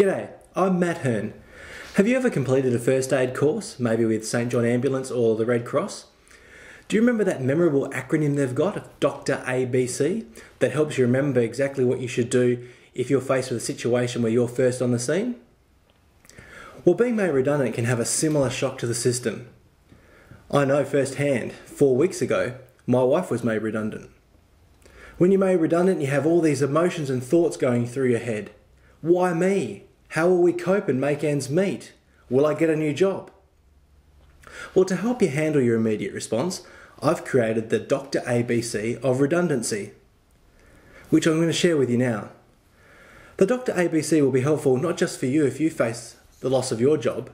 G'day, I'm Matt Hearn. Have you ever completed a first aid course, maybe with St John Ambulance or the Red Cross? Do you remember that memorable acronym they've got, DRABC, that helps you remember exactly what you should do if you're faced with a situation where you're first on the scene? Well, being made redundant can have a similar shock to the system. I know firsthand, 4 weeks ago, my wife was made redundant. When you're made redundant, you have all these emotions and thoughts going through your head. Why me? How will we cope and make ends meet? Will I get a new job? Well, to help you handle your immediate response, I've created the DRABC of redundancy, which I'm going to share with you now. The DRABC will be helpful not just for you if you face the loss of your job,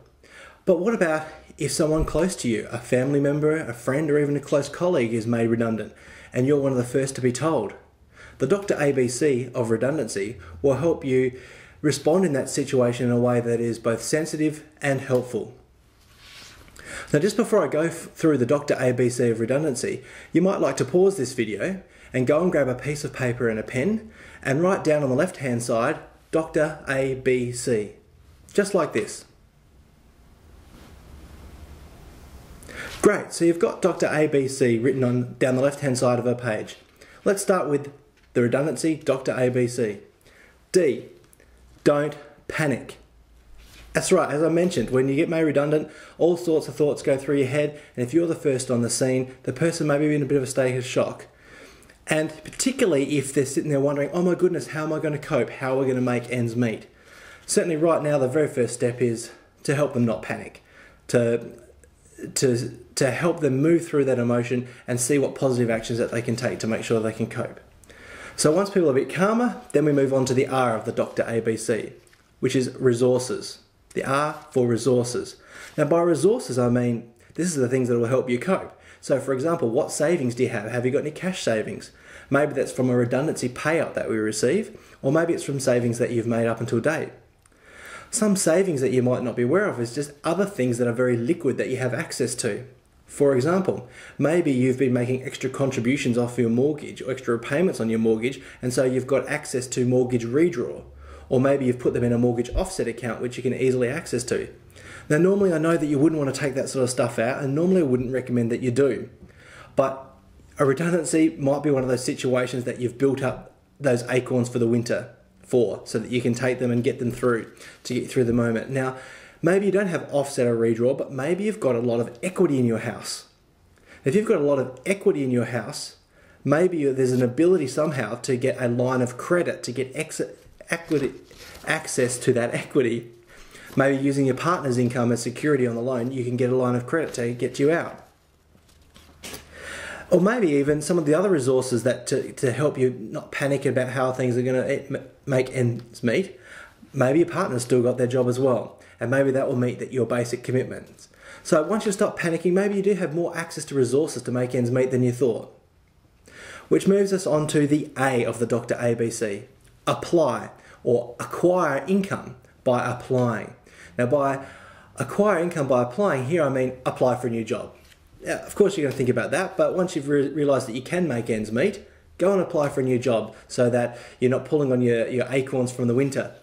but what about if someone close to you, a family member, a friend, or even a close colleague is made redundant and you're one of the first to be told? The DRABC of redundancy will help you respond in that situation in a way that is both sensitive and helpful. Now, just before I go through the DRABC of redundancy, you might like to pause this video and go and grab a piece of paper and a pen and write down on the left-hand side, DRABC, just like this. Great, so you've got DRABC written down the left-hand side of a page. Let's start with the redundancy, DRABC. D, don't panic. That's right, as I mentioned, when you get made redundant, all sorts of thoughts go through your head, and if you're the first on the scene, the person may be in a bit of a state of shock. And particularly if they're sitting there wondering, oh my goodness, how am I going to cope? How are we going to make ends meet? Certainly right now, the very first step is to help them not panic, to help them move through that emotion and see what positive actions that they can take to make sure they can cope. So once people are a bit calmer, then we move on to the R of the DRABC, which is resources. The R for resources. Now by resources, I mean, this is the things that will help you cope. So for example, what savings do you have? Have you got any cash savings? Maybe that's from a redundancy payout that we receive, or maybe it's from savings that you've made up until date. Some savings that you might not be aware of is just other things that are very liquid that you have access to. For example, maybe you've been making extra contributions off your mortgage or extra repayments on your mortgage, and so you've got access to mortgage redraw. Or maybe you've put them in a mortgage offset account which you can easily access to. Now normally I know that you wouldn't want to take that sort of stuff out, and normally I wouldn't recommend that you do. But a redundancy might be one of those situations that you've built up those acorns for the winter for, so that you can take them and get them through to get through the moment. Now, maybe you don't have offset or redraw, but maybe you've got a lot of equity in your house. If you've got a lot of equity in your house, maybe there's an ability somehow to get a line of credit to get access to that equity. Maybe using your partner's income as security on the loan, you can get a line of credit to get you out. Or maybe even some of the other resources that to help you not panic about how things are going to make ends meet. Maybe your partner's still got their job as well, and maybe that will meet your basic commitments. So once you stop panicking, maybe you do have more access to resources to make ends meet than you thought. Which moves us on to the A of the DRABC, apply, or acquire income by applying. Now by acquire income by applying, here I mean apply for a new job. Now, of course you're going to think about that, but once you've realised that you can make ends meet, go and apply for a new job so that you're not pulling on your acorns from the winter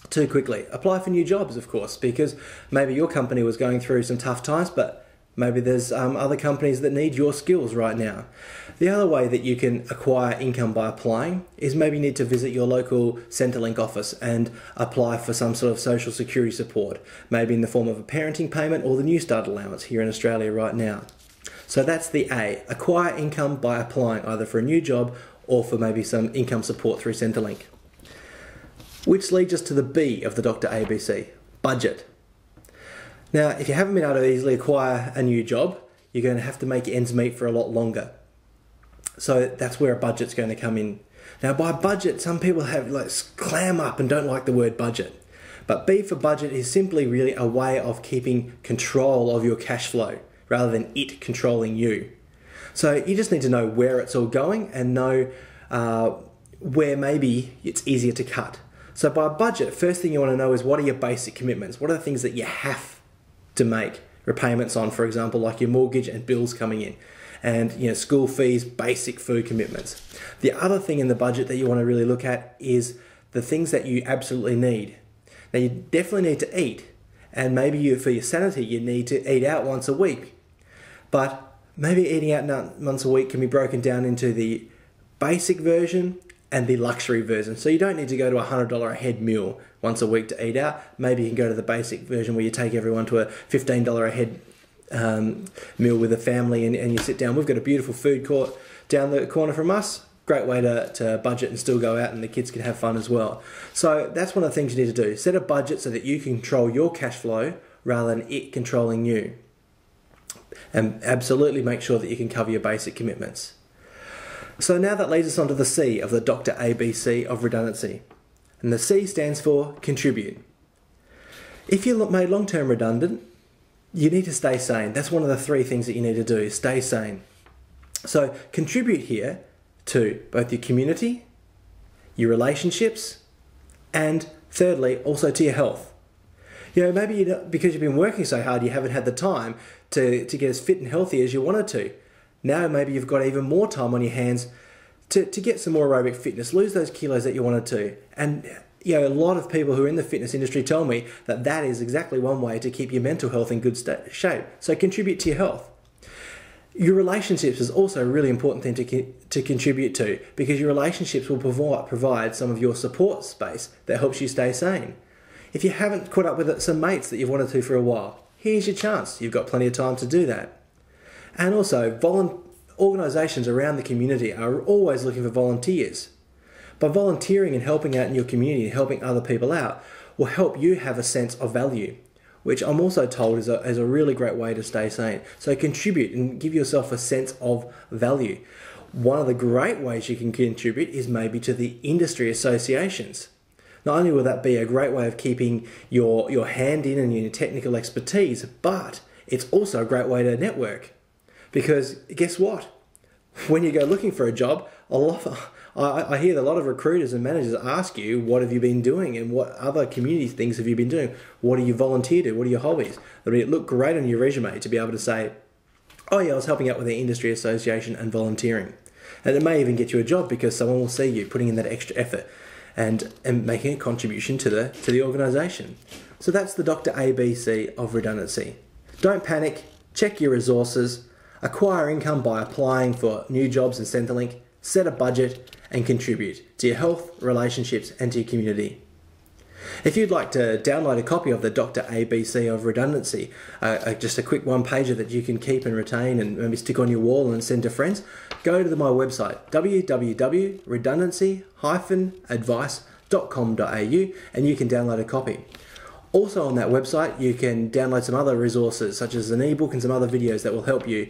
too quickly. Apply for new jobs, of course, because maybe your company was going through some tough times, but maybe there's other companies that need your skills right now. The other way that you can acquire income by applying is maybe you need to visit your local Centrelink office and apply for some sort of social security support, maybe in the form of a parenting payment or the New Start allowance here in Australia right now. So that's the A, acquire income by applying either for a new job or for maybe some income support through Centrelink. Which leads us to the B of the DRABC, budget. Now, if you haven't been able to easily acquire a new job, you're going to have to make ends meet for a lot longer. So that's where a budget's going to come in. Now, by budget, some people have clam up and don't like the word budget. But B for budget is simply really a way of keeping control of your cash flow rather than it controlling you. So you just need to know where it's all going and know where maybe it's easier to cut. So by budget, first thing you want to know is what are your basic commitments? What are the things that you have to make repayments on, for example, like your mortgage and bills coming in, and school fees, basic food commitments. The other thing in the budget that you want to really look at is the things that you absolutely need. Now you definitely need to eat, and maybe for your sanity you need to eat out once a week. But maybe eating out once a week can be broken down into the basic version and the luxury version. So you don't need to go to a $100 a head meal once a week to eat out. Maybe you can go to the basic version where you take everyone to a $15 a head meal with a family, and you sit down. We've got a beautiful food court down the corner from us. Great way to budget and still go out, and the kids can have fun as well. So that's one of the things you need to do. Set a budget so that you control your cash flow rather than it controlling you. And absolutely make sure that you can cover your basic commitments. So now that leads us on to the C of the Dr. ABC of redundancy. And the C stands for contribute. If you're made long-term redundant, you need to stay sane. That's one of the 3 things that you need to do, is stay sane. So contribute here to both your community, your relationships, and thirdly, also to your health. You know, maybe because you've been working so hard, you haven't had the time to get as fit and healthy as you wanted to. Now maybe you've got even more time on your hands to get some more aerobic fitness, lose those kilos that you wanted to. And you know, a lot of people who are in the fitness industry tell me that that is exactly one way to keep your mental health in good shape. So contribute to your health. Your relationships is also a really important thing to contribute to, because your relationships will provide some of your support space that helps you stay sane. If you haven't caught up with some mates that you've wanted to for a while, here's your chance. You've got plenty of time to do that. And also, organisations around the community are always looking for volunteers. By volunteering and helping out in your community and helping other people out will help you have a sense of value, which I'm also told is a really great way to stay sane. So contribute and give yourself a sense of value. One of the great ways you can contribute is maybe to the industry associations. Not only will that be a great way of keeping your hand in and your technical expertise, but it's also a great way to network. Because guess what? When you go looking for a job, I hear that a lot of recruiters and managers ask you, what have you been doing and what other community things have you been doing? What do you volunteer to? What are your hobbies? I mean, it look great on your resume to be able to say, oh yeah, I was helping out with the industry association and volunteering. And it may even get you a job because someone will see you putting in that extra effort and making a contribution to the organisation. So that's the Dr. ABC of redundancy. Don't panic, check your resources, acquire income by applying for new jobs in Centrelink, set a budget, and contribute to your health, relationships, and to your community. If you'd like to download a copy of the Dr. ABC of redundancy, just a quick one-pager that you can keep and retain and maybe stick on your wall and send to friends, go to my website, www.redundancy-advice.com.au, and you can download a copy. Also on that website, you can download some other resources, such as an ebook and some other videos that will help you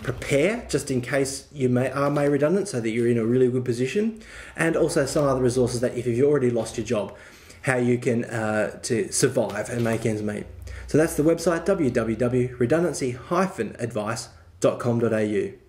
prepare just in case you are made redundant, so that you're in a really good position, and also some other resources that if you've already lost your job, how you can to survive and make ends meet. So that's the website, www.redundancy-advice.com.au.